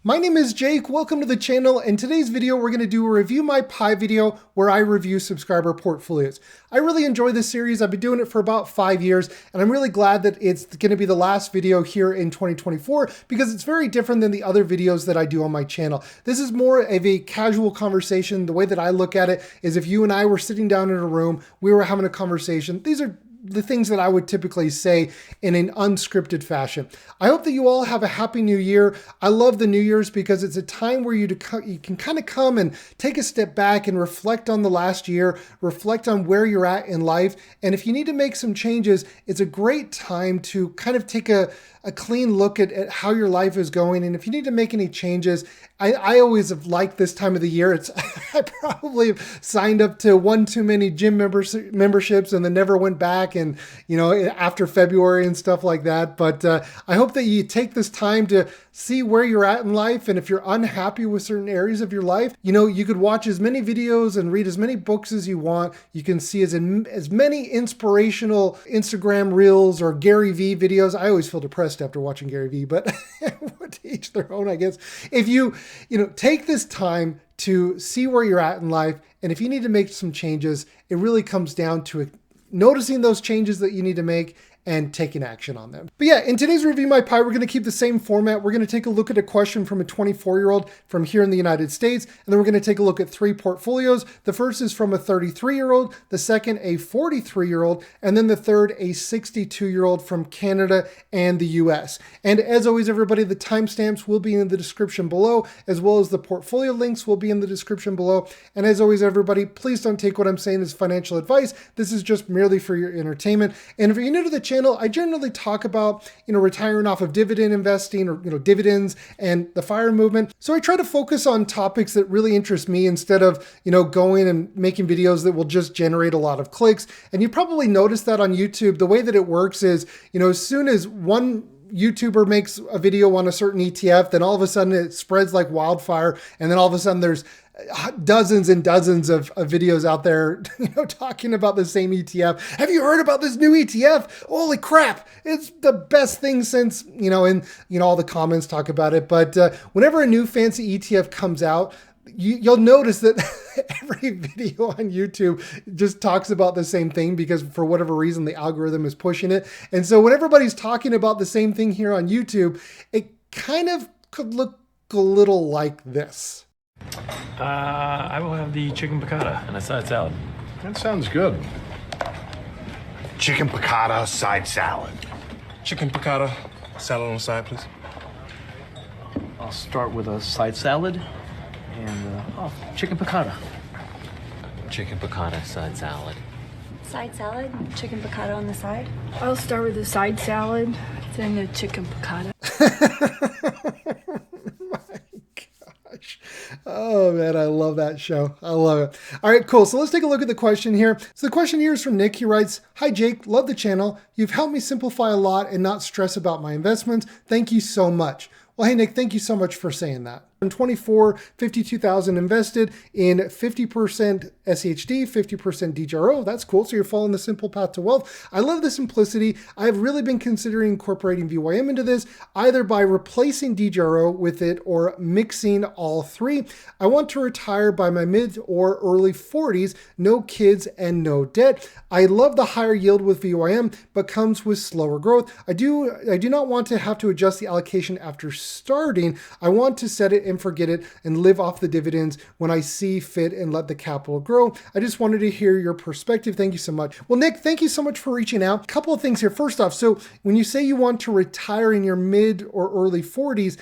My name is Jake, welcome to the channel. In today's video, we're gonna do a Review My Pie video where I review subscriber portfolios. I really enjoy this series. I've been doing it for about 5 years, and I'm really glad that it's gonna be the last video here in 2024 because it's very different than the other videos that I do on my channel. This is more of a casual conversation. The way that I look at it is if you and I were sitting down in a room, we were having a conversation. These are the things that I would typically say in an unscripted fashion. I hope that you all have a happy new year. I love the New Year's because it's a time where you can kind of come and take a step back and reflect on the last year, reflect on where you're at in life. And if you need to make some changes, it's a great time to kind of take a clean look at how your life is going. And if you need to make any changes, I always have liked this time of the year. I probably have signed up to one too many gym memberships and then never went back, and after February and stuff like that. But I hope that you take this time to see where you're at in life. And if you're unhappy with certain areas of your life, you could watch as many videos and read as many books as you want. You can see as many inspirational Instagram reels or Gary Vee videos. I always feel depressed after watching Gary Vee, but to each their own, I guess. If you take this time to see where you're at in life, and if you need to make some changes, it really comes down to noticing those changes that you need to make and taking action on them. But yeah, in today's Review My Pie, we're going to keep the same format. We're going to take a look at a question from a 24-year-old from here in the United States, and then we're going to take a look at 3 portfolios. The first is from a 33-year-old, the second a 43-year-old, and then the third a 62-year-old from Canada and the US. And as always, everybody, the timestamps will be in the description below, as well as the portfolio links will be in the description below. And as always, everybody, please don't take what I'm saying as financial advice. This is just merely for your entertainment. And if you're new to the channel, I generally talk about, retiring off of dividend investing or, dividends and the FIRE movement. So I try to focus on topics that really interest me instead of, going and making videos that will just generate a lot of clicks. And you probably noticed that on YouTube. The way that it works is, as soon as one YouTuber makes a video on a certain ETF, then all of a sudden it spreads like wildfire. And then all of a sudden there's dozens and dozens of videos out there, talking about the same ETF. Have you heard about this new ETF? Holy crap. It's the best thing since, and, all the comments talk about it. But whenever a new fancy ETF comes out, you'll notice that every video on YouTube just talks about the same thing because for whatever reason, the algorithm is pushing it. And so when everybody's talking about the same thing here on YouTube, it kind of could look a little like this. I will have the chicken piccata and a side salad. That sounds good. Chicken piccata, side salad. Chicken piccata, salad on the side, please. I'll start with a side salad and chicken piccata. Chicken piccata, side salad. Side salad, chicken piccata on the side. I'll start with the side salad, then the chicken piccata. Oh man, I love that show. I love it. All right, cool. So let's take a look at the question here. So the question here is from Nick. He writes, "Hi Jake, love the channel. You've helped me simplify a lot and not stress about my investments. Thank you so much." Well, hey Nick, thank you so much for saying that. In 24, 52,000 invested in 50% SHD, 50% DGRO. That's cool. So you're following the simple path to wealth. I love the simplicity. I've really been considering incorporating VYM into this, either by replacing DGRO with it or mixing all 3. I want to retire by my mid or early 40s, no kids and no debt. I love the higher yield with VYM, but comes with slower growth. I do not want to have to adjust the allocation after starting. I want to set it and forget it and live off the dividends when I see fit and let the capital grow. I just wanted to hear your perspective. Thank you so much. Well, Nick, thank you so much for reaching out. A couple of things here. First off, so when you say you want to retire in your mid or early 40s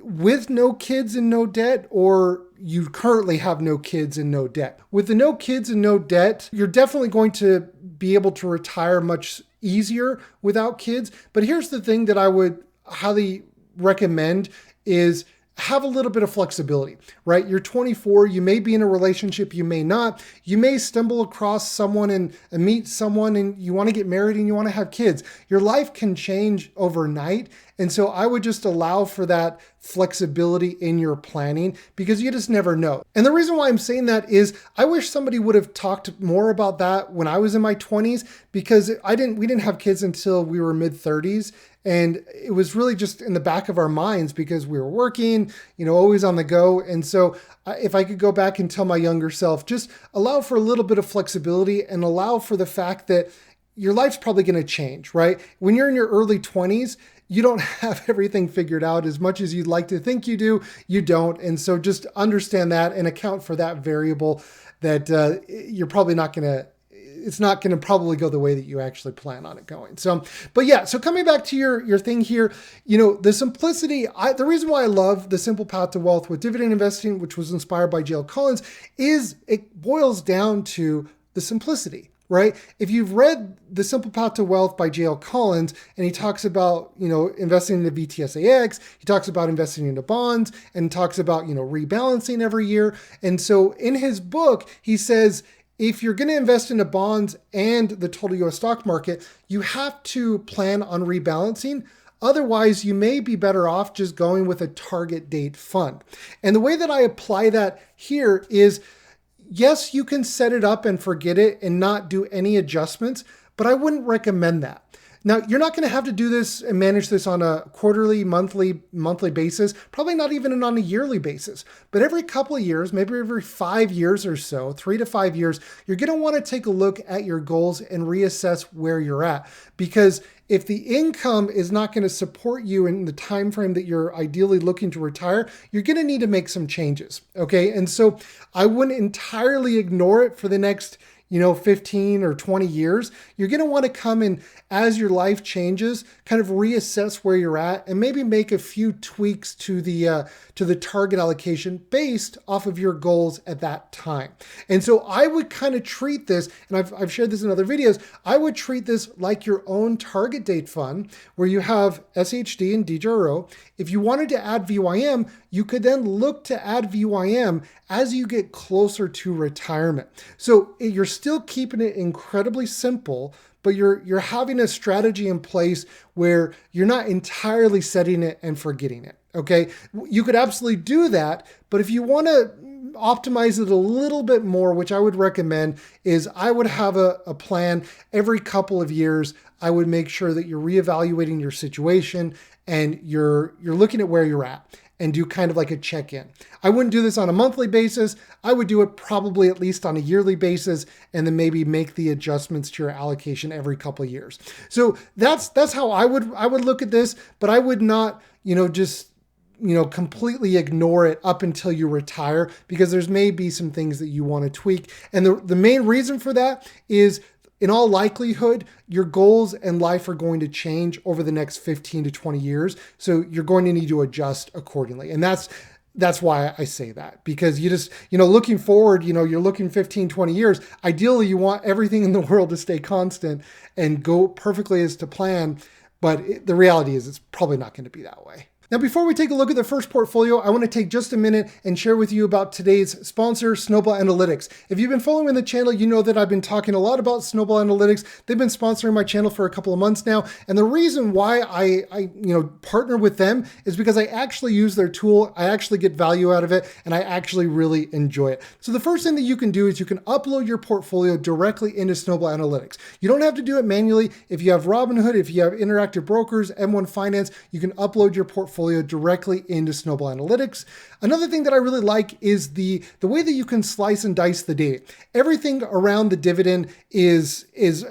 with no kids and no debt, or you currently have no kids and no debt? With the no kids and no debt, you're definitely going to be able to retire much easier without kids. But here's the thing that I would highly recommend is have a little bit of flexibility, right? You're 24, you may be in a relationship, you may not. You may stumble across someone and meet someone and you want to get married and you want to have kids. Your life can change overnight. And so I would just allow for that flexibility in your planning because you just never know. And the reason why I'm saying that is I wish somebody would have talked more about that when I was in my 20s because we didn't have kids until we were mid 30s. And it was really just in the back of our minds because we were working, always on the go. And so if I could go back and tell my younger self, just allow for a little bit of flexibility and allow for the fact that your life's probably going to change, right? When you're in your early 20s, you don't have everything figured out as much as you'd like to think you do. You don't. And so just understand that and account for that variable that you're probably not going to, it's not going to probably go the way that you actually plan on it going. So, but yeah, so coming back to your thing here, the simplicity, the reason why I love The Simple Path to Wealth with Dividend Investing, which was inspired by J.L. Collins, is it boils down to the simplicity. Right? If you've read The Simple Path to Wealth by J.L. Collins, and he talks about, investing into VTSAX, he talks about investing into bonds, and talks about, rebalancing every year. And so in his book, he says, if you're going to invest into bonds and the total US stock market, you have to plan on rebalancing. Otherwise, you may be better off just going with a target date fund. And the way that I apply that here is, yes, you can set it up and forget it and not do any adjustments, but I wouldn't recommend that. Now, you're not going to have to do this and manage this on a quarterly, monthly basis, probably not even on a yearly basis. But every couple of years, maybe every 5 years or so, 3 to 5 years, you're going to want to take a look at your goals and reassess where you're at. Because if the income is not going to support you in the time frame that you're ideally looking to retire, you're going to need to make some changes. Okay. And so I wouldn't entirely ignore it for the next 15 or 20 years. You're going to want to come in as your life changes, kind of reassess where you're at and maybe make a few tweaks to the target allocation based off of your goals at that time. And so I would kind of treat this, and I've shared this in other videos, I would treat this like your own target date fund where you have SHD and DGRO. If you wanted to add VYM, you could then look to add VYM as you get closer to retirement. So you're still keeping it incredibly simple, but you're having a strategy in place where you're not entirely setting it and forgetting it. Okay. You could absolutely do that, but if you want to optimize it a little bit more, which I would recommend, is I would have a plan every couple of years. I would make sure that you're reevaluating your situation and you're looking at where you're at and do kind of like a check-in. I wouldn't do this on a monthly basis. I would do it probably at least on a yearly basis and then maybe make the adjustments to your allocation every couple of years. So that's how I would look at this, but I would not, just completely ignore it up until you retire, because there's may be some things that you want to tweak. And the main reason for that is, in all likelihood, your goals and life are going to change over the next 15 to 20 years. So you're going to need to adjust accordingly. And that's why I say that, because you just, looking forward, you're looking 15, 20 years. Ideally, you want everything in the world to stay constant and go perfectly as to plan. But the reality is it's probably not going to be that way. Now, before we take a look at the first portfolio, I want to take just a minute and share with you about today's sponsor, Snowball Analytics. If you've been following the channel, you know that I've been talking a lot about Snowball Analytics. They've been sponsoring my channel for a couple of months now. And the reason why I partner with them is because I actually use their tool. I actually get value out of it, and I actually really enjoy it. So the first thing that you can do is you can upload your portfolio directly into Snowball Analytics. You don't have to do it manually. If you have Robinhood, if you have Interactive Brokers, M1 Finance, you can upload your portfolio directly into Snowball Analytics. Another thing that I really like is the way that you can slice and dice the data. Everything around the dividend is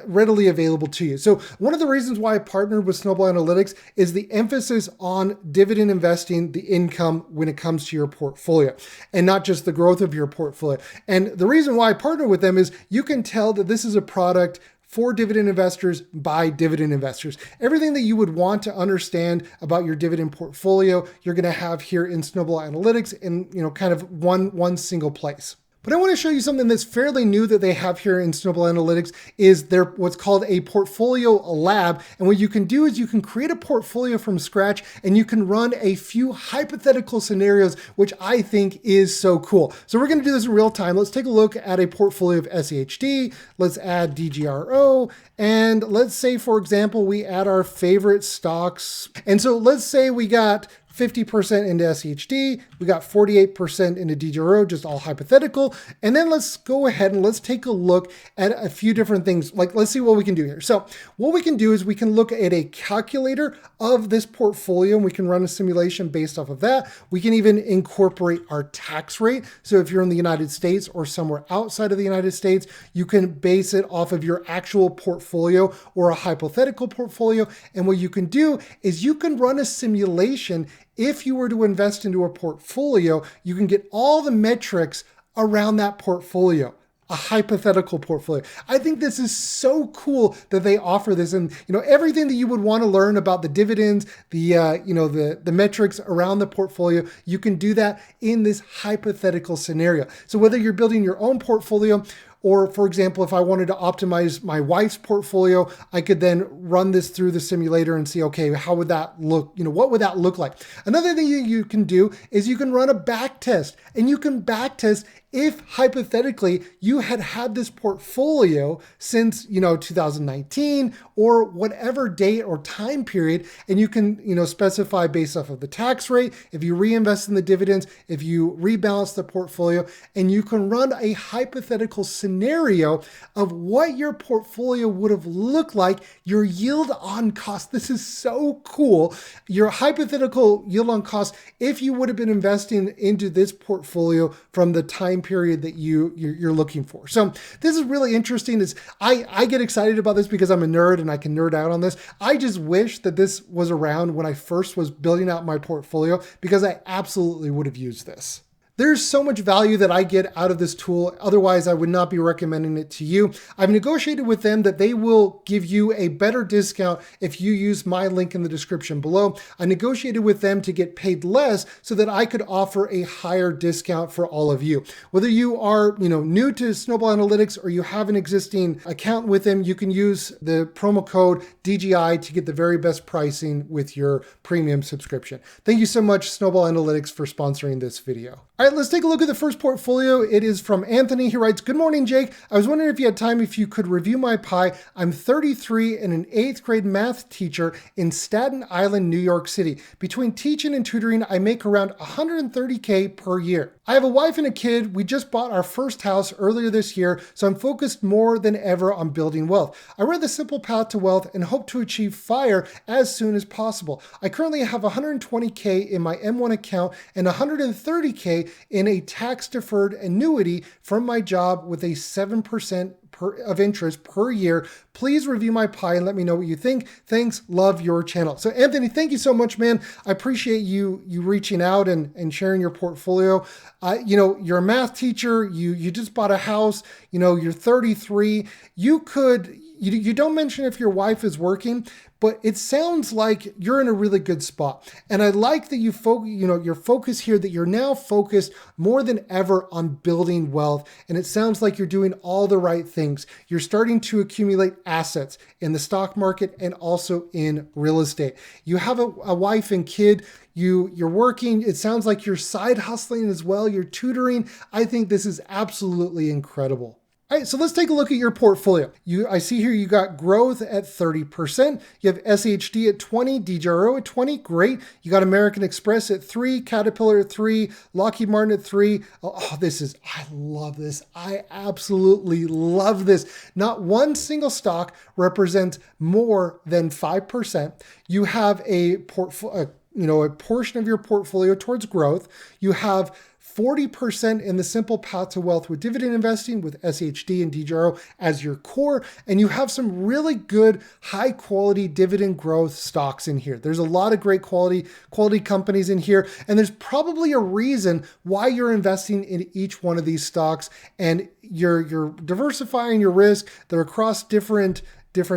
readily available to you. So one of the reasons why I partnered with Snowball Analytics is the emphasis on dividend investing, the income when it comes to your portfolio, and not just the growth of your portfolio. And the reason why I partner with them is you can tell that this is a product for dividend investors by dividend investors. Everything that you would want to understand about your dividend portfolio, you're going to have here in Snowball Analytics in kind of one single place. But I want to show you something that's fairly new that they have here in Snowball Analytics is their what's called a portfolio lab. And what you can do is you can create a portfolio from scratch and you can run a few hypothetical scenarios, which I think is so cool. So we're going to do this in real time. Let's take a look at a portfolio of SHD. Let's add DGRO. And let's say, for example, we add our favorite stocks. And so let's say we got 50% into SHD. We got 48% into DGRO, just all hypothetical. And then let's go ahead and let's take a look at a few different things. Like, let's see what we can do here. So what we can do is we can look at a calculator of this portfolio and we can run a simulation based off of that. We can even incorporate our tax rate. So if you're in the United States or somewhere outside of the United States, you can base it off of your actual portfolio or a hypothetical portfolio. And what you can do is you can run a simulation. If you were to invest into a portfolio, you can get all the metrics around that portfolio, a hypothetical portfolio. I think this is so cool that they offer this, and everything that you would want to learn about the dividends, the metrics around the portfolio, you can do that in this hypothetical scenario. So whether you're building your own portfolio, or for example, if I wanted to optimize my wife's portfolio, I could then run this through the simulator and see, okay, how would that look? What would that look like? Another thing you can do is you can run a back test, and you can back test if hypothetically you had this portfolio since 2019 or whatever date or time period, and you can specify based off of the tax rate, if you reinvest in the dividends, if you rebalance the portfolio, and you can run a hypothetical scenario of what your portfolio would have looked like, your yield on cost. This is so cool. Your hypothetical yield on cost if you would have been investing into this portfolio from the time period that you're looking for. So this is really interesting. I get excited about this because I'm a nerd and I can nerd out on this. I just wish that this was around when I first was building out my portfolio, because I absolutely would have used this. There's so much value that I get out of this tool. Otherwise, I would not be recommending it to you. I've negotiated with them that they will give you a better discount if you use my link in the description below. I negotiated with them to get paid less so that I could offer a higher discount for all of you. Whether you are, new to Snowball Analytics or you have an existing account with them, you can use the promo code DGI to get the very best pricing with your premium subscription. Thank you so much, Snowball Analytics, for sponsoring this video. All right, let's take a look at the first portfolio. It is from Anthony. He writes, "Good morning, Jake. I was wondering if you had time if you could review my pie. I'm 33 and an 8th grade math teacher in Staten Island, New York City. Between teaching and tutoring, I make around $130K per year. I have a wife and a kid. We just bought our first house earlier this year, so I'm focused more than ever on building wealth. I read The Simple Path to Wealth and hope to achieve FIRE as soon as possible. I currently have $120K in my M1 account and $130K in a tax-deferred annuity from my job with a 7% of interest per year. Please review my pie and let me know what you think. Thanks, love your channel." So Anthony, thank you so much, man. I appreciate you reaching out and sharing your portfolio. You're a math teacher. You just bought a house. You're 33. You don't mention if your wife is working, but it sounds like you're in a really good spot. And I like that your focus here, that you're now focused more than ever on building wealth. And it sounds like you're doing all the right things. You're starting to accumulate assets in the stock market and also in real estate. You have a wife and kid. You're working. It sounds like you're side hustling as well. You're tutoring. I think this is absolutely incredible. All right, so let's take a look at your portfolio. I see here you got growth at 30%. You have SHD at 20, DGRO at 20, great. You got American Express at 3, Caterpillar at 3, Lockheed Martin at 3. I love this. I absolutely love this. Not one single stock represents more than 5%. You have a portion of your portfolio towards growth. You have 40% in the Simple Path to Wealth with dividend investing with SHD and DGRO as your core. And you have some really good high quality dividend growth stocks in here. There's a lot of great quality companies in here. And there's probably a reason why you're investing in each one of these stocks, and you're diversifying your risk. They're across different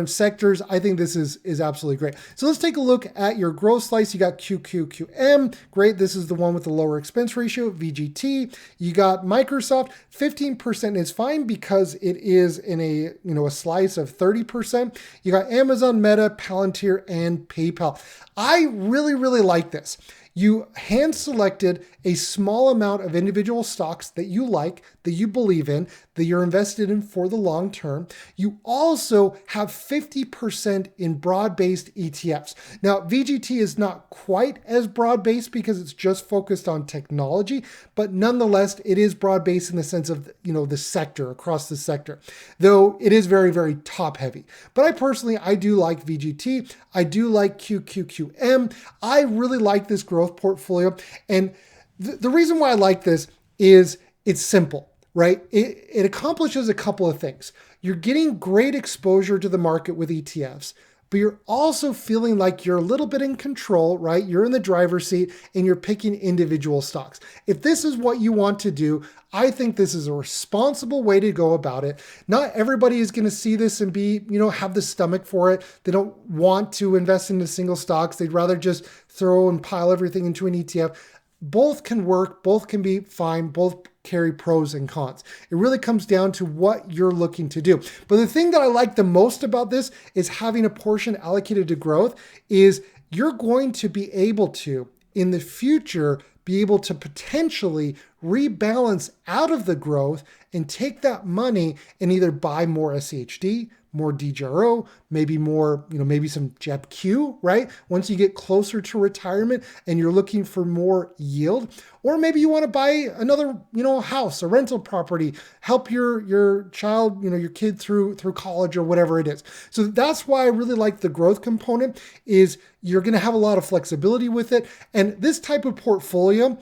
sectors. I think this is absolutely great. So let's take a look at your growth slice. You got QQQM, great. This is the one with the lower expense ratio. VGT, you got Microsoft, 15% is fine because it is in a slice of 30%. You got Amazon, Meta, Palantir, and PayPal. I really, really like this. You hand selected a small amount of individual stocks that you like, that you believe in, that you're invested in for the long term. You also have 50% in broad-based ETFs. Now, VGT is not quite as broad-based because it's just focused on technology, but nonetheless, it is broad-based in the sense of, the sector, across the sector, though it is very, very top-heavy. But I do like VGT. I do like QQQM. I really like this growth portfolio. And the reason why I like this is it's simple, right? It accomplishes a couple of things. You're getting great exposure to the market with ETFs, but you're also feeling like you're a little bit in control, right? You're in the driver's seat and you're picking individual stocks. If this is what you want to do, I think this is a responsible way to go about it. Not everybody is going to see this and be, have the stomach for it. They don't want to invest into single stocks. They'd rather just throw and pile everything into an ETF. Both can work, both can be fine, both carry pros and cons. It really comes down to what you're looking to do. But the thing that I like the most about this is having a portion allocated to growth is you're going to be able to, in the future, be able to potentially rebalance out of the growth and take that money and either buy more SHD, more DGRO, maybe more, maybe some JEPQ, right? Once you get closer to retirement and you're looking for more yield, or maybe you want to buy another, house, a rental property, help your child, your kid through college or whatever it is. So that's why I really like the growth component is you're going to have a lot of flexibility with it. And this type of portfolio,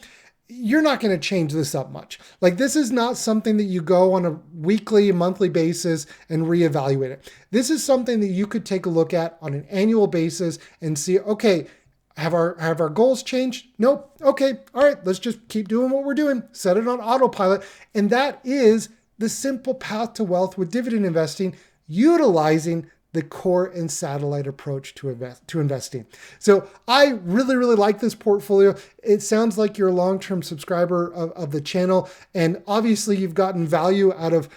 you're not going to change this up much. Like this is not something that you go on a weekly, monthly basis and reevaluate it. This is something that you could take a look at on an annual basis and see, okay, have our goals changed? Nope. Okay. All right. Let's just keep doing what we're doing. Set it on autopilot. And that is the simple path to wealth with dividend investing, utilizing the core and satellite approach to investing. So I really, really like this portfolio. It sounds like you're a long-term subscriber of the channel. And obviously you've gotten value out of,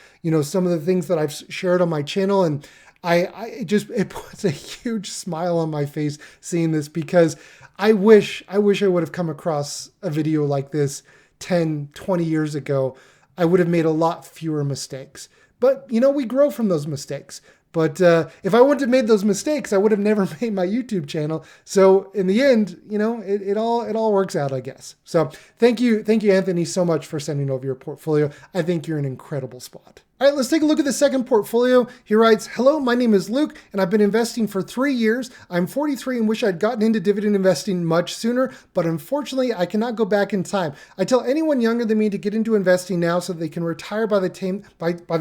some of the things that I've shared on my channel. And it puts a huge smile on my face seeing this because I wish I would have come across a video like this 10, 20 years ago. I would have made a lot fewer mistakes. But, we grow from those mistakes. But if I wouldn't have made those mistakes, I would have never made my YouTube channel. So in the end, it all works out, I guess. So thank you, Anthony, so much for sending over your portfolio. I think you're in an incredible spot. All right, let's take a look at the second portfolio. He writes, "Hello, my name is Luke, and I've been investing for 3 years. I'm 43 and wish I'd gotten into dividend investing much sooner, but unfortunately, I cannot go back in time. I tell anyone younger than me to get into investing now so they can retire by the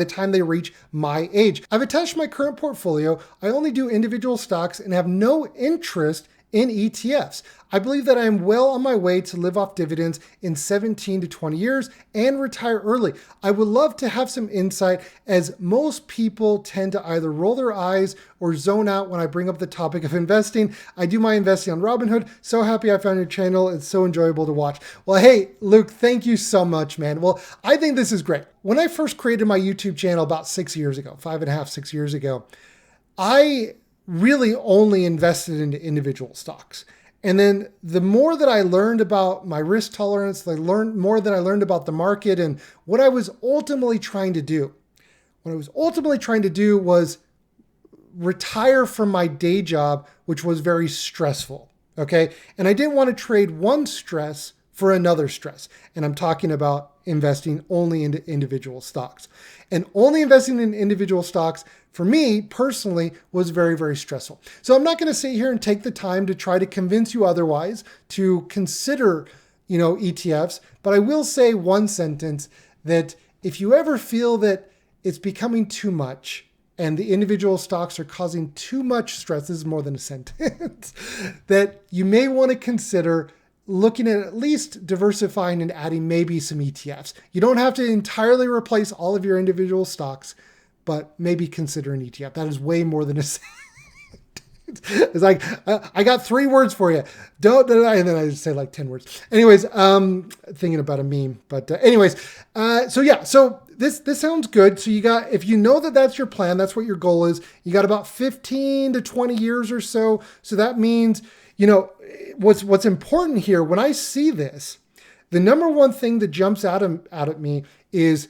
time they reach my age. I've attached my current portfolio. I only do individual stocks and have no interest in ETFs. I believe that I am well on my way to live off dividends in 17 to 20 years and retire early. I would love to have some insight as most people tend to either roll their eyes or zone out when I bring up the topic of investing. I do my investing on Robinhood. So happy I found your channel. It's so enjoyable to watch." Well, hey, Luke, thank you so much, man. Well, I think this is great. When I first created my YouTube channel about 6 years ago, 5.5, 6 years ago, I really only invested into individual stocks. And then the more that I learned about my risk tolerance, the more that I learned about the market and what I was ultimately trying to do. What I was ultimately trying to do was retire from my day job, which was very stressful. Okay. And I didn't want to trade one stress for another stress. And I'm talking about investing only into individual stocks. And only investing in individual stocks for me personally was very, very stressful. So I'm not going to sit here and take the time to try to convince you otherwise to consider, ETFs, but I will say one sentence that if you ever feel that it's becoming too much and the individual stocks are causing too much stress, this is more than a sentence, that you may want to consider looking at least diversifying and adding maybe some ETFs. You don't have to entirely replace all of your individual stocks, but maybe consider an ETF. That is way more than a sentence. It's like, I got 3 words for you. And then I just say like 10 words. Anyways, thinking about a meme. But so this sounds good. So if you know that that's your plan, that's what your goal is. You got about 15 to 20 years or so. So that means, you know, what's important here when I see this, the number one thing that jumps out at me is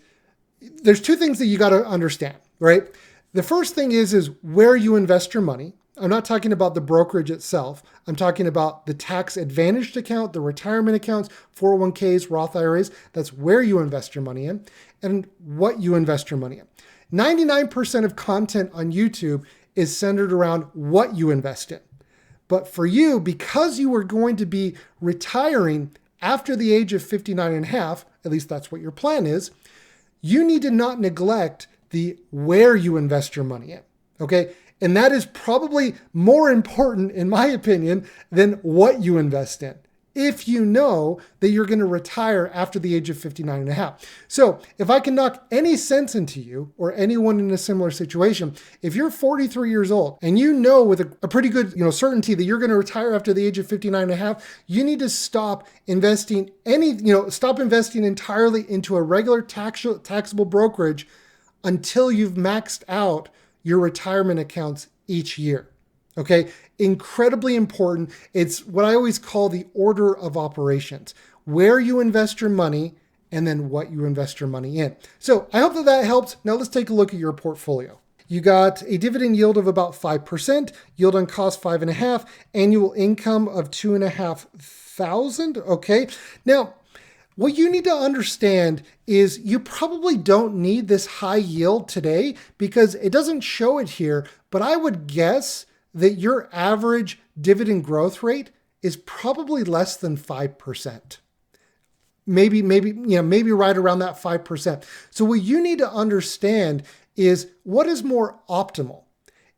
there's two things that you got to understand, right? The first thing is where you invest your money. I'm not talking about the brokerage itself. I'm talking about the tax advantaged account, the retirement accounts, 401ks, Roth IRAs. That's where you invest your money in and what you invest your money in. 99% of content on YouTube is centered around what you invest in. But for you, because you are going to be retiring after the age of 59 and a half, at least that's what your plan is, you need to not neglect the where you invest your money in, okay? And that is probably more important, in my opinion, than what you invest in, if you know that you're going to retire after the age of 59 and a half. So if I can knock any sense into you or anyone in a similar situation, if you're 43 years old and you know with a pretty good certainty that you're going to retire after the age of 59 and a half, you need to stop investing entirely into a regular taxable brokerage until you've maxed out your retirement accounts each year. Okay, incredibly important. It's what I always call the order of operations, where you invest your money and then what you invest your money in. So I hope that helps. Now let's take a look at your portfolio. You got a dividend yield of about 5%, yield on cost 5.5%, annual income of 2,500. Okay, now what you need to understand is you probably don't need this high yield today because it doesn't show it here, but I would guess that your average dividend growth rate is probably less than 5%. Maybe right around that 5%. So what you need to understand is what is more optimal?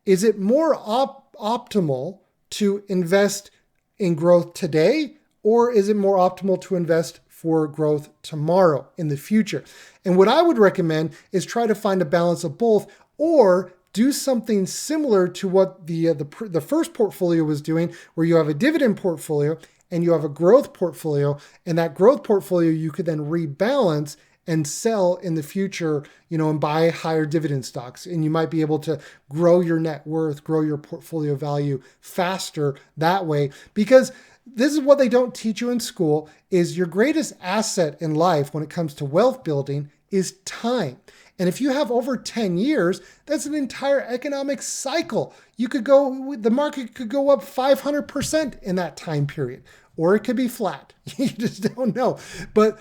Is it more optimal to invest in growth today, or is it more optimal to invest for growth tomorrow in the future? And what I would recommend is try to find a balance of both, or do something similar to what the first portfolio was doing, where you have a dividend portfolio and you have a growth portfolio, and that growth portfolio you could then rebalance and sell in the future, and buy higher dividend stocks. And you might be able to grow your net worth, grow your portfolio value faster that way, because this is what they don't teach you in school, is your greatest asset in life when it comes to wealth building is time. And if you have over 10 years, that's an entire economic cycle. The market could go up 500% in that time period, or it could be flat. You just don't know. But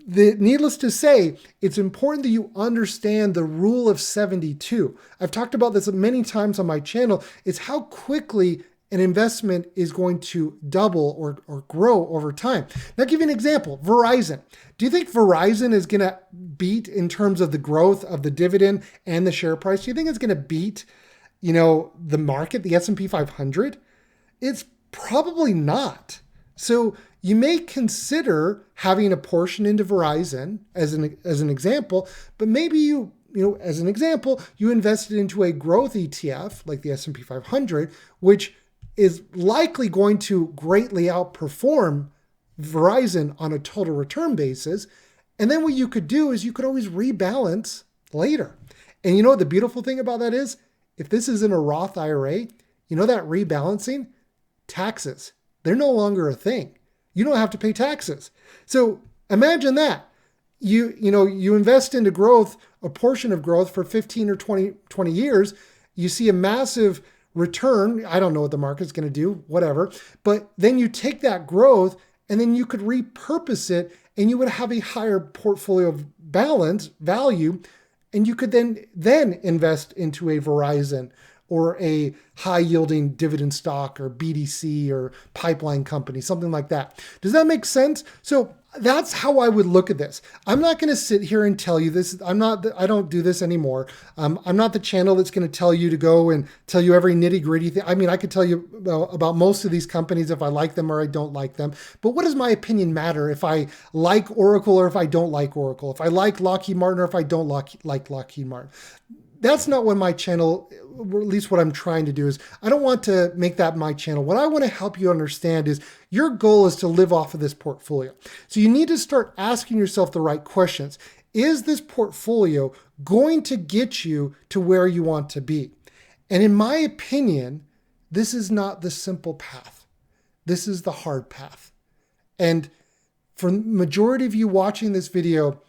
needless to say, it's important that you understand the rule of 72. I've talked about this many times on my channel. It's how quickly an investment is going to double or grow over time. Now, I'll give you an example. Verizon. Do you think Verizon is going to beat in terms of the growth of the dividend and the share price? Do you think it's going to beat, the market, the S&P 500? It's probably not. So you may consider having a portion into Verizon as an example, but maybe as an example, you invested into a growth ETF like the S&P 500, which is likely going to greatly outperform Verizon on a total return basis. And then what you could do is you could always rebalance later. And the beautiful thing about that is, if this is in a Roth IRA, that rebalancing, taxes, they're no longer a thing. You don't have to pay taxes. So imagine that. You invest into growth, a portion of growth for 15 or 20 years, you see a massive return. I don't know what the market's going to do, whatever. But then you take that growth and then you could repurpose it and you would have a higher portfolio balance value. And you could then invest into a Verizon or a high yielding dividend stock or BDC or pipeline company, something like that. Does that make sense? So that's how I would look at this. I'm not going to sit here and tell you this. I don't do this anymore. I'm not the channel that's going to tell you to go and tell you every nitty gritty thing. I mean, I could tell you about most of these companies if I like them or I don't like them. But what does my opinion matter if I like Oracle or if I don't like Oracle? If I like Lockheed Martin or if I don't like Lockheed Martin? That's not what my channel, or at least what I'm trying to do is, I don't want to make that my channel. What I want to help you understand is your goal is to live off of this portfolio. So you need to start asking yourself the right questions. Is this portfolio going to get you to where you want to be? And in my opinion, this is not the simple path. This is the hard path. And for the majority of you watching this video,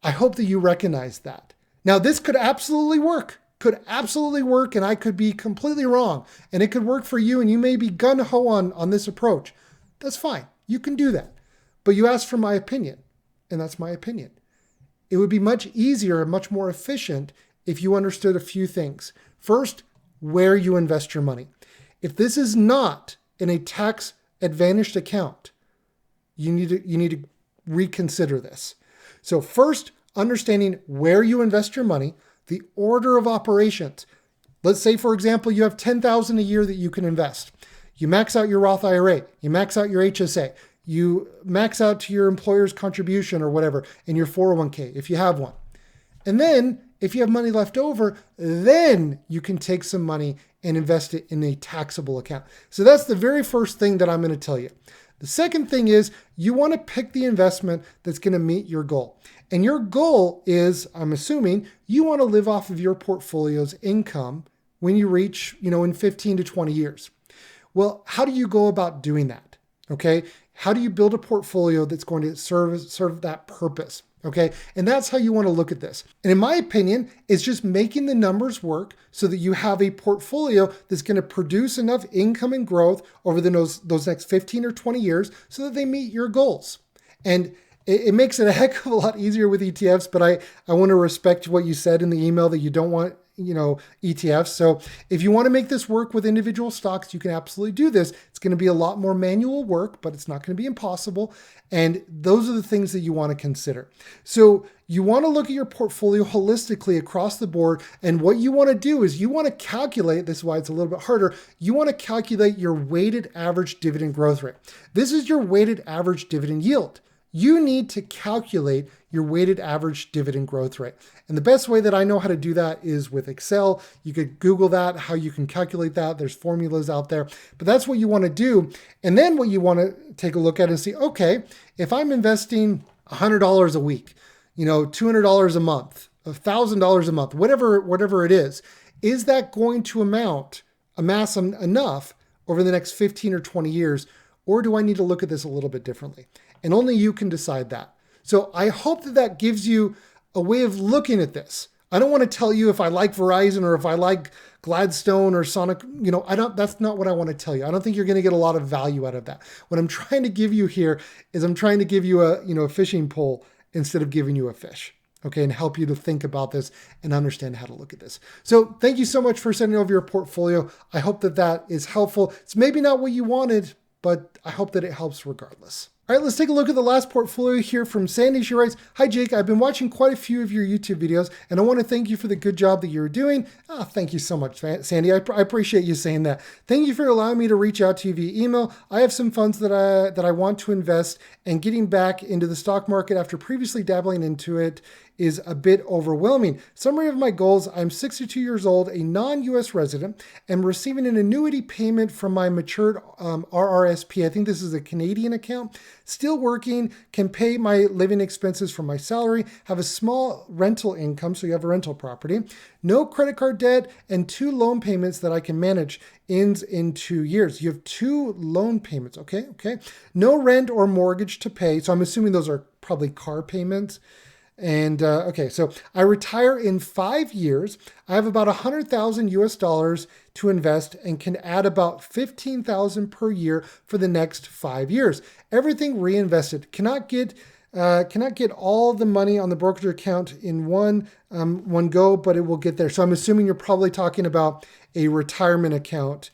I hope that you recognize that. Now, this could absolutely work. And I could be completely wrong. And it could work for you, and you may be gun-ho on this approach. That's fine. You can do that. But you asked for my opinion, and that's my opinion. It would be much easier and much more efficient if you understood a few things. First, where you invest your money. If this is not in a tax-advantaged account, you need to reconsider this. So first, understanding where you invest your money, the order of operations. Let's say, for example, you have $10,000 a year that you can invest. You max out your Roth IRA, you max out your HSA, you max out to your employer's contribution or whatever in your 401k if you have one. And then if you have money left over, then you can take some money and invest it in a taxable account. So that's the very first thing that I'm going to tell you. The second thing is you want to pick the investment that's going to meet your goal. And your goal is, I'm assuming, you want to live off of your portfolio's income when you reach, in 15 to 20 years. Well, how do you go about doing that? Okay. How do you build a portfolio that's going to serve that purpose? Okay. And that's how you want to look at this. And in my opinion, it's just making the numbers work so that you have a portfolio that's going to produce enough income and growth over those next 15 or 20 years so that they meet your goals. And it makes it a heck of a lot easier with ETFs, but I want to respect what you said in the email that you don't want ETFs. So if you want to make this work with individual stocks, you can absolutely do this. It's going to be a lot more manual work, but it's not going to be impossible. And those are the things that you want to consider. So you want to look at your portfolio holistically across the board. And what you want to do is you want to calculate, this is why it's a little bit harder, you want to calculate your weighted average dividend growth rate. This is your weighted average dividend yield. You need to calculate your weighted average dividend growth rate. And the best way that I know how to do that is with Excel. You could Google that, how you can calculate that. There's formulas out there, but that's what you want to do. And then what you want to take a look at and see, okay, if I'm investing $100 a week, $200 a month, $1,000 a month, whatever it is that going to amass enough over the next 15 or 20 years? Or do I need to look at this a little bit differently? And only you can decide that. So I hope that gives you a way of looking at this. I don't want to tell you if I like Verizon or if I like Gladstone or Sonic, that's not what I want to tell you. I don't think you're going to get a lot of value out of that. What I'm trying to give you here is I'm trying to give you a fishing pole instead of giving you a fish. Okay, and help you to think about this and understand how to look at this. So thank you so much for sending over your portfolio. I hope that is helpful. It's maybe not what you wanted, but I hope that it helps regardless. All right, let's take a look at the last portfolio here from Sandy. She writes, "Hi Jake, I've been watching quite a few of your YouTube videos and I want to thank you for the good job that you're doing." Thank you so much, Sandy. I appreciate you saying that. "Thank you for allowing me to reach out to you via email. I have some funds that I want to invest, and getting back into the stock market after previously dabbling into it is a bit overwhelming. Summary of my goals: I'm 62 years old, a non-US resident, and receiving an annuity payment from my matured RRSP. I think this is a Canadian account. Still working, can pay my living expenses from my salary, have a small rental income," so you have a rental property, "no credit card debt, and 2 loan payments that I can manage. Ends in 2 years." You have 2 loan payments. Okay. "No rent or mortgage to pay." So I'm assuming those are probably car payments. And okay, so I retire in 5 years. I have about $100,000 to invest and can add about $15,000 per year for the next 5 years. Everything reinvested. Cannot get all the money on the brokerage account in one go, but it will get there. So I'm assuming you're probably talking about a retirement account.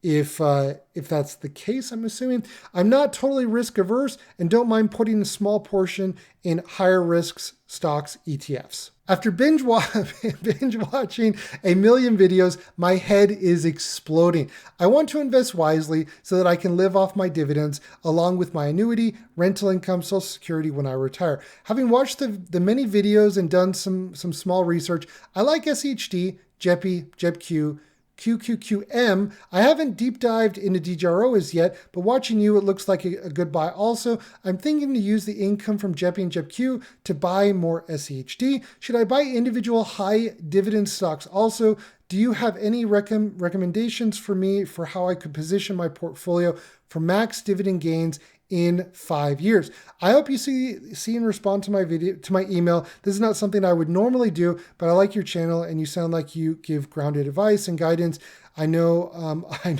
If that's the case, I'm assuming. "I'm not totally risk averse and don't mind putting a small portion in higher risks stocks ETFs. After binge watching a million videos, my head is exploding. I want to invest wisely so that I can live off my dividends along with my annuity, rental income, Social Security when I retire. Having watched the many videos and done some small research, I like SHD, JEPI, JEPQ, QQQM. I haven't deep dived into DGRO as yet, but watching you, it looks like a good buy. Also, I'm thinking to use the income from JEPI and JEPQ to buy more SHD. Should I buy individual high dividend stocks? Also, do you have any recommendations for me for how I could position my portfolio for max dividend gains in 5 years. I hope you see and respond to my video, to my email. This is not something I would normally do, but I like your channel and you sound like you give grounded advice and guidance. I know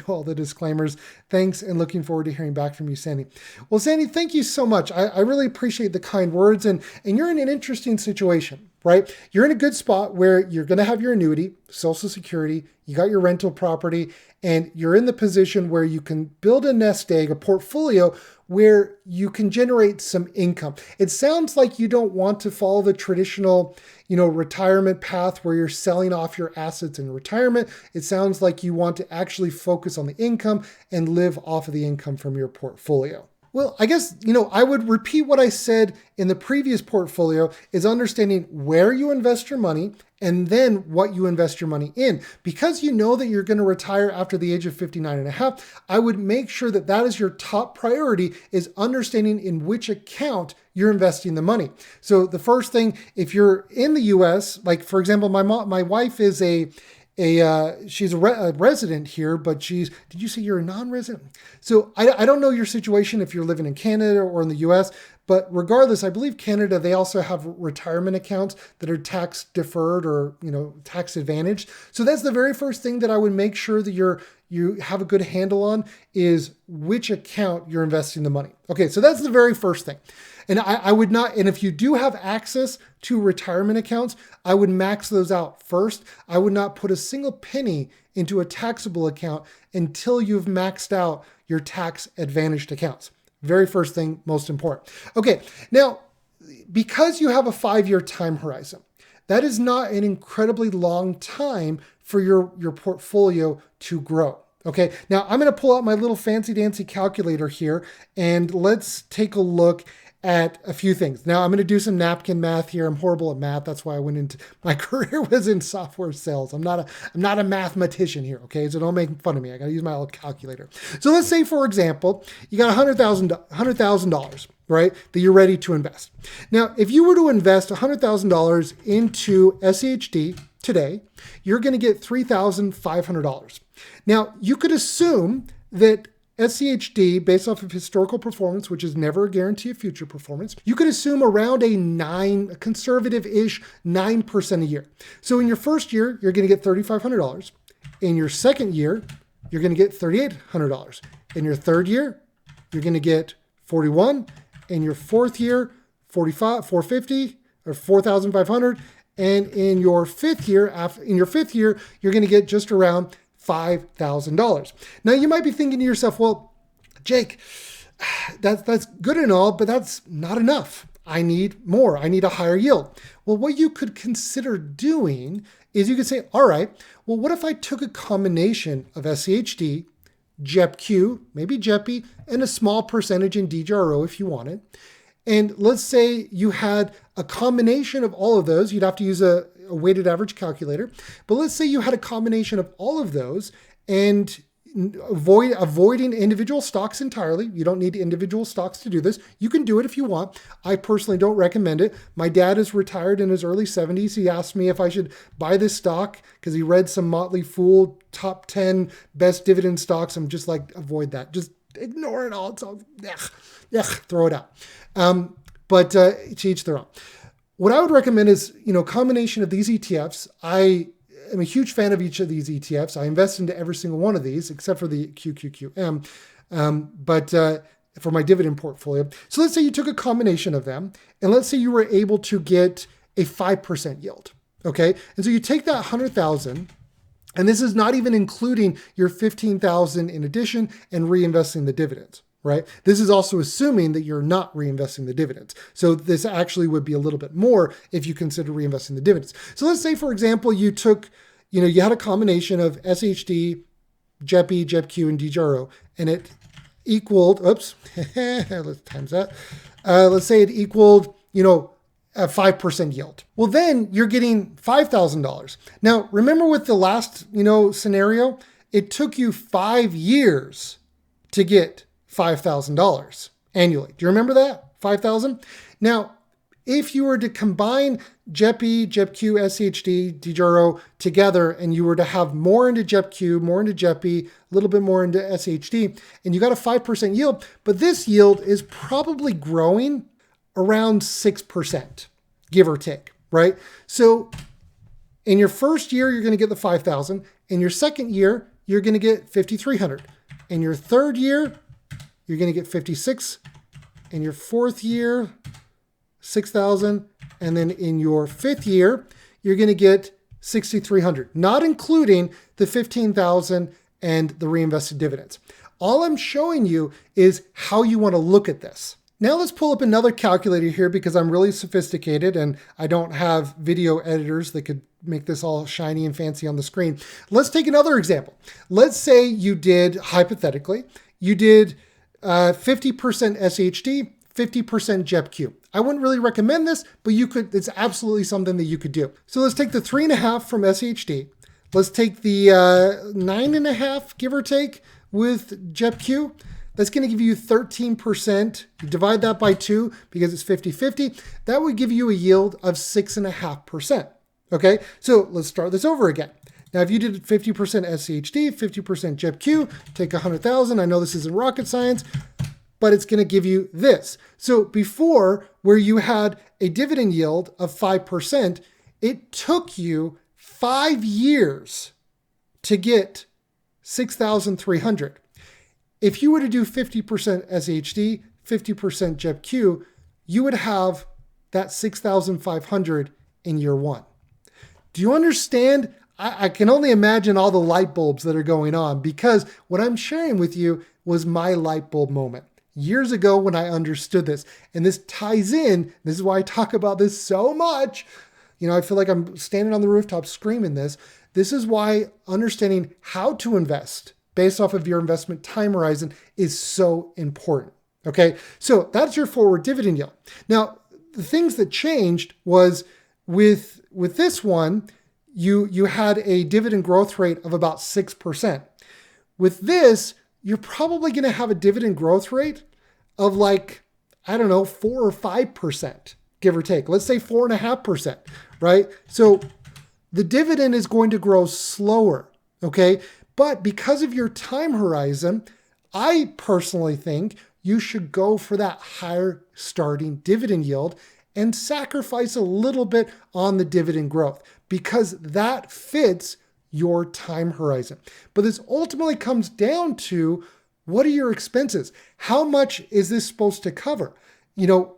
all the disclaimers. Thanks, and looking forward to hearing back from you, Sandy. Well, Sandy, thank you so much. I really appreciate the kind words, and you're in an interesting situation, right? You're in a good spot where you're going to have your annuity, Social Security, you got your rental property, and you're in the position where you can build a nest egg, a portfolio where you can generate some income. It sounds like you don't want to follow the traditional, retirement path where you're selling off your assets in retirement. It sounds like you want to actually focus on the income and live off of the income from your portfolio. Well, I guess, I would repeat what I said in the previous portfolio, is understanding where you invest your money and then what you invest your money in. Because you know that you're going to retire after the age of 59 and a half, I would make sure that that is your top priority, is understanding in which account you're investing the money. So the first thing, if you're in the US, like for example, my wife is she's a resident here, but did you say you're a non-resident? So I don't know your situation if you're living in Canada or in the US, but regardless, I believe Canada, they also have retirement accounts that are tax deferred or, tax advantaged. So that's the very first thing that I would make sure that you have a good handle on, is which account you're investing the money. Okay, so that's the very first thing. And I would not, and if you do have access to retirement accounts, I would max those out first. I would not put a single penny into a taxable account until you've maxed out your tax advantaged accounts. Very first thing, most important. Okay, now, because you have a 5-year time horizon, that is not an incredibly long time for your portfolio to grow. Okay, now I'm going to pull out my little fancy dancy calculator here, and let's take a look at a few things. Now I'm going to do some napkin math here. I'm horrible at math. That's why I went into, my career was in software sales. I'm not a mathematician here. Okay. So don't make fun of me. I got to use my old calculator. So let's say, for example, you got $100,000, right, that you're ready to invest. Now, if you were to invest $100,000 into SHD today, you're going to get $3,500. Now, you could assume that SCHD, based off of historical performance, which is never a guarantee of future performance, you could assume around a conservative-ish 9% a year. So in your first year, you're going to get $3,500. In your second year, you're going to get $3,800. In your third year, you're going to get $41,000. In your fourth year, $450 or $4,500. And in your fifth year, you're going to get just around $5,000. Now you might be thinking to yourself, well, Jake, that's good and all, but that's not enough. I need more. I need a higher yield. Well, what you could consider doing is you could say, all right, well, what if I took a combination of SCHD, JEPQ, maybe JEPI, and a small percentage in DGRO if you wanted. And let's say you had a combination of all of those. You'd have to use a weighted average calculator. But let's say you had a combination of all of those and avoiding individual stocks entirely. You don't need individual stocks to do this. You can do it if you want. I personally don't recommend it. My dad is retired in his early 70s. He asked me if I should buy this stock because he read some Motley Fool top 10 best dividend stocks. I'm just like, avoid that. Just ignore it all. It's all, throw it out. But to each their own. What I would recommend is, combination of these ETFs. I am a huge fan of each of these ETFs. I invest into every single one of these, except for the QQQM, but for my dividend portfolio. So let's say you took a combination of them, and let's say you were able to get a 5% yield. Okay, and so you take that 100,000. And this is not even including your 15,000 in addition and reinvesting the dividends. Right? This is also assuming that you're not reinvesting the dividends. So this actually would be a little bit more if you consider reinvesting the dividends. So let's say, for example, you took, you had a combination of SHD, JEPI, JEPQ, and DGRO, and it equaled, let's times that. Let's say it equaled, a 5% yield. Well, then you're getting $5,000. Now, remember with the last, scenario, it took you 5 years to get $5,000 annually. Do you remember that? 5,000? Now, if you were to combine JEPI, JEPQ, SHD, DGRO together, and you were to have more into JEPQ, more into JEPI, a little bit more into SHD, and you got a 5% yield, but this yield is probably growing around 6%, give or take, right? So in your first year, you're going to get the 5,000. In your second year, you're going to get 5,300. In your third year, you're going to get 56. In your fourth year, 6,000. And then in your fifth year, you're going to get 6,300, not including the 15,000 and the reinvested dividends. All I'm showing you is how you want to look at this. Now let's pull up another calculator here because I'm really sophisticated and I don't have video editors that could make this all shiny and fancy on the screen. Let's take another example. Let's say you did, hypothetically, you did 50% SHD, 50% JEPQ. I wouldn't really recommend this, but you could, it's absolutely something that you could do. So let's take the 3.5 from SHD. Let's take the 9.5, give or take, with JEPQ. That's going to give you 13%. You divide that by 2 because it's 50-50. That would give you a yield of 6.5%. Okay, so let's start this over again. Now, if you did 50% SHD, 50% JEPQ, take 100,000. I know this isn't rocket science, but it's going to give you this. So before, where you had a dividend yield of 5%, it took you 5 years to get 6,300. If you were to do 50% SHD, 50% JEPQ, you would have that 6,500 in year one. Do you understand? I can only imagine all the light bulbs that are going on because what I'm sharing with you was my light bulb moment years ago when I understood this. And this ties in. This is why I talk about this so much. You know, I feel like I'm standing on the rooftop screaming this. This is why understanding how to invest based off of your investment time horizon is so important. Okay, so that's your forward dividend yield. Now, the things that changed was with this one, you had a dividend growth rate of about 6%. With this, you're probably going to have a dividend growth rate of like, I don't know, 4 or 5%, give or take. Let's say 4.5%, right? So the dividend is going to grow slower, okay? But because of your time horizon, I personally think you should go for that higher starting dividend yield and sacrifice a little bit on the dividend growth because that fits your time horizon. But this ultimately comes down to, what are your expenses? How much is this supposed to cover? You know,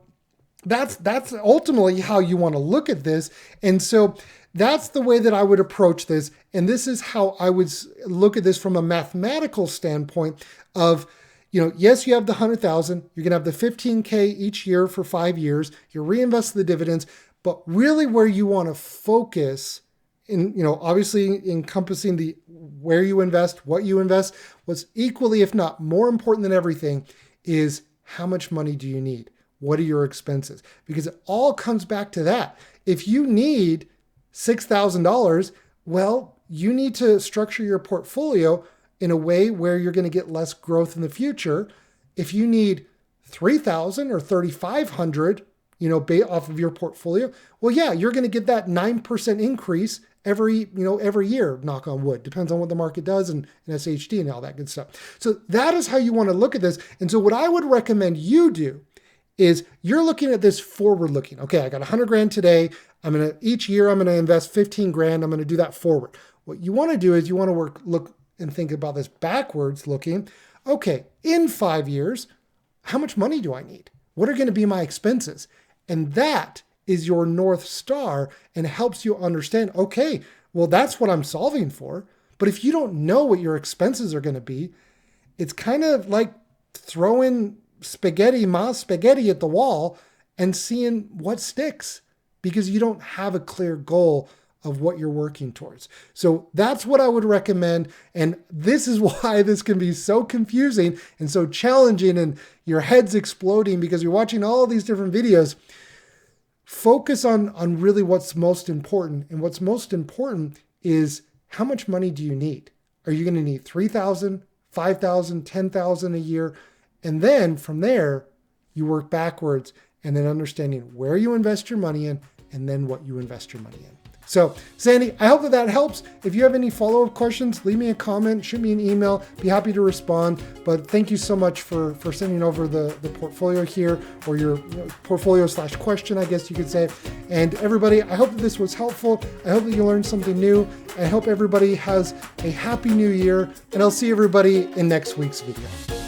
that's ultimately how you want to look at this. And so that's the way that I would approach this. And this is how I would look at this from a mathematical standpoint of, you know, yes, you have the 100,000, you're going to have the 15K each year for 5 years, you reinvest the dividends, but really where you want to focus in, you know, obviously encompassing the where you invest, what you invest, what's equally, if not more important than everything is how much money do you need? What are your expenses? Because it all comes back to that. If you need $6,000, well, you need to structure your portfolio in a way where you're going to get less growth in the future. If you need 3,000 or 3,500, you know, off of your portfolio, well, yeah, you're going to get that 9% increase every year, knock on wood. Depends on what the market does and SHD and all that good stuff. So that is how you want to look at this. And so what I would recommend you do is you're looking at this forward looking. Okay, I got 100 grand today. Each year I'm going to invest 15 grand. I'm going to do that forward. What you want to do is you want to look and think about this backwards looking. Okay, in 5 years, how much money do I need? What are going to be my expenses? And that is your North Star and helps you understand, okay, well, that's what I'm solving for. But if you don't know what your expenses are going to be, it's kind of like throwing spaghetti at the wall and seeing what sticks because you don't have a clear goal of what you're working towards. So that's what I would recommend. And this is why this can be so confusing and so challenging and your head's exploding because you're watching all these different videos. Focus on really what's most important. And what's most important is how much money do you need? Are you going to need 3,000, 5,000, 10,000 a year? And then from there, you work backwards and then understanding where you invest your money in, and then what you invest your money in. So, Sandy, I hope that helps. If you have any follow-up questions, leave me a comment, shoot me an email, be happy to respond. But thank you so much for sending over the portfolio here, or your portfolio / question, I guess you could say. And everybody, I hope that this was helpful. I hope that you learned something new. I hope everybody has a happy new year, and I'll see everybody in next week's video.